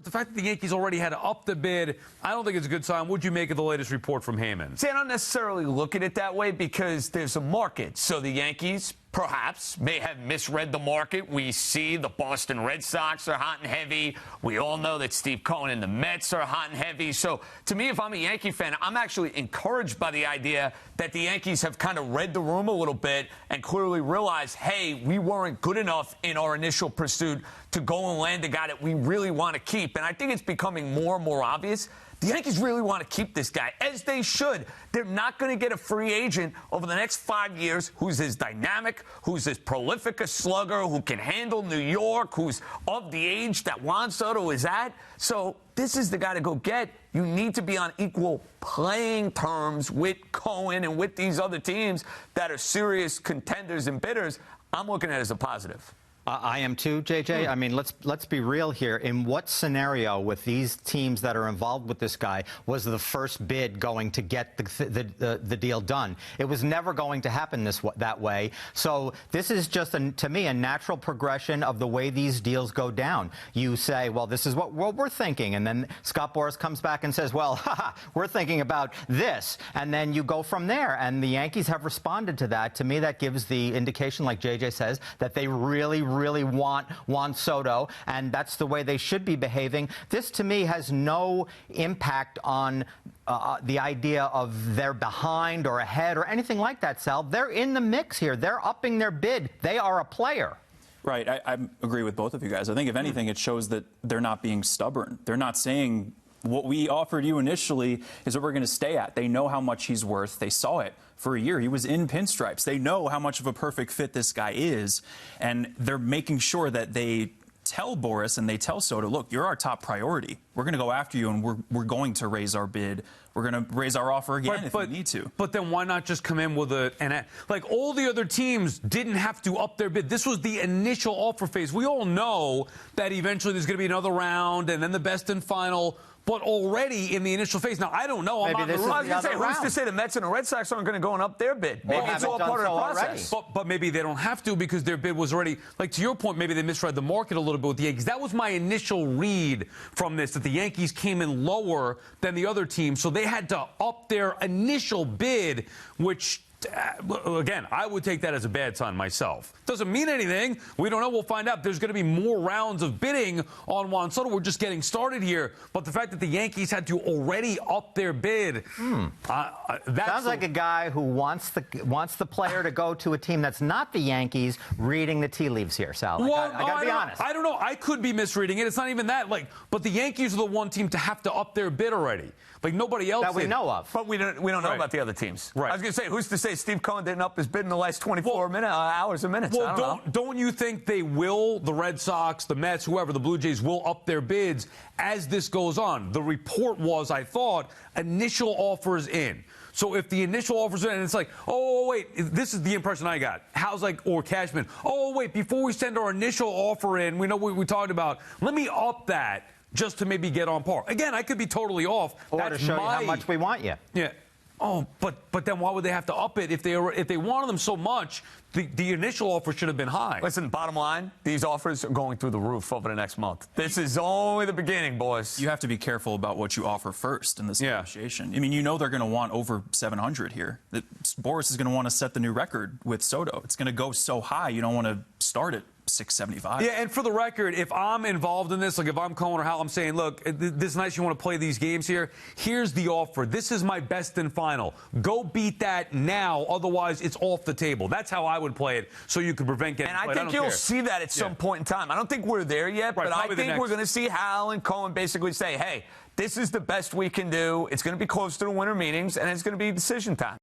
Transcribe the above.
the fact that the Yankees already had to up the bid, I don't think it's a good sign. What'd you make of the latest report from Heyman? See, I don't necessarily look at it that way because there's a market. So the Yankees perhaps may have misread the market. We see the Boston Red Sox are hot and heavy. We all know that Steve Cohen and the Mets are hot and heavy. So to me, if I'm a Yankee fan, I'm actually encouraged by the idea that the Yankees have kind of read the room a little bit and clearly realized, hey, we weren't good enough in our initial pursuit to go and land a guy that we really want to keep. And I think it's becoming more and more obvious. The Yankees really want to keep this guy, as they should. They're not going to get a free agent over the next 5 years who's as dynamic, who's as prolific a slugger, who can handle New York, who's of the age that Juan Soto is at. So this is the guy to go get. You need to be on equal playing terms with Cohen and with these other teams that are serious contenders and bidders. I'm looking at it as a positive. I am too, JJ. I mean, let's be real here. In what scenario with these teams that are involved with this guy was the first bid going to get the deal done? It was never going to happen that way. So this is just, to me, a natural progression of the way these deals go down. You say, well, this is what we're thinking. And then Scott Boras comes back and says, well, we're thinking about this. And then you go from there. And the Yankees have responded to that. To me, that gives the indication, like JJ says, that they really want Juan Soto, and that's the way they should be behaving. This, to me, has no impact on the idea of they're behind or ahead or anything like that, Sal. They're in the mix here. They're upping their bid. They are a player. Right. I agree with both of you guys. I think, if anything, it shows that they're not being stubborn. They're not saying what we offered you initially is what we're going to stay at. They know how much he's worth. They saw it for a year. He was in pinstripes. They know how much of a perfect fit this guy is, and they're making sure that they tell Boras and they tell Soto, look, you're our top priority. We're going to go after you, and we're going to raise our bid. We're going to raise our offer again if we need to. But then why not just come in with like all the other teams didn't have to up their bid. This was the initial offer phase. We all know that eventually there's going to be another round and then the best and final. But already in the initial phase. Now, I don't know. Maybe this is the other round. Who's to say the Mets and the Red Sox aren't going to go and up their bid? Maybe it's all part of the process. But maybe they don't have to because their bid was already, like to your point, maybe they misread the market a little bit with the Yankees. That was my initial read from this, that the Yankees came in lower than the other teams. So they had to up their initial bid, which, again, I would take that as a bad sign myself. Doesn't mean anything. We don't know. We'll find out. There's going to be more rounds of bidding on Juan Soto. We're just getting started here. But the fact that the Yankees had to already up their bid, sounds like a guy who wants the player to go to a team that's not the Yankees reading the tea leaves here, Sal. Well, I got to be honest. I don't know. I could be misreading it. It's not even that. But the Yankees are the one team to have to up their bid already. Like nobody else that we know of. But we don't know about the other teams. Right. I was going to say, who's to say Steve Cohen didn't up his bid in the last 24 hours or minutes? Well, don't you think they will, the Red Sox, the Mets, whoever, the Blue Jays, will up their bids as this goes on? The report was, I thought, initial offers in. So if the initial offers in, and it's like, oh, wait, this is the impression I got. How's or Cashman, oh, wait, before we send our initial offer in, we know what we talked about, let me up that just to maybe get on par. Again, I could be totally off. Or to show you how much we want you. Yeah. Oh, but then why would they have to up it if they wanted them so much? The initial offer should have been high. Listen, bottom line, these offers are going through the roof over the next month. This is only the beginning, boys. You have to be careful about what you offer first in this negotiation. I mean, you know they're going to want over 700 here. Boras is going to want to set the new record with Soto. It's going to go so high, you don't want to start at 675. Yeah, and for the record, if I'm involved in this, like if I'm Cohen or Hal, I'm saying, look, this is nice you want to play these games here. Here's the offer. This is my best and final. Go beat that now, otherwise it's off the table. That's how I would play it, so you could prevent getting played. And I think you'll see that at some point in time. I don't think we're there yet, but I think we're going to see Hal and Cohen basically say, hey, this is the best we can do. It's going to be close to the winter meetings, and it's going to be decision time.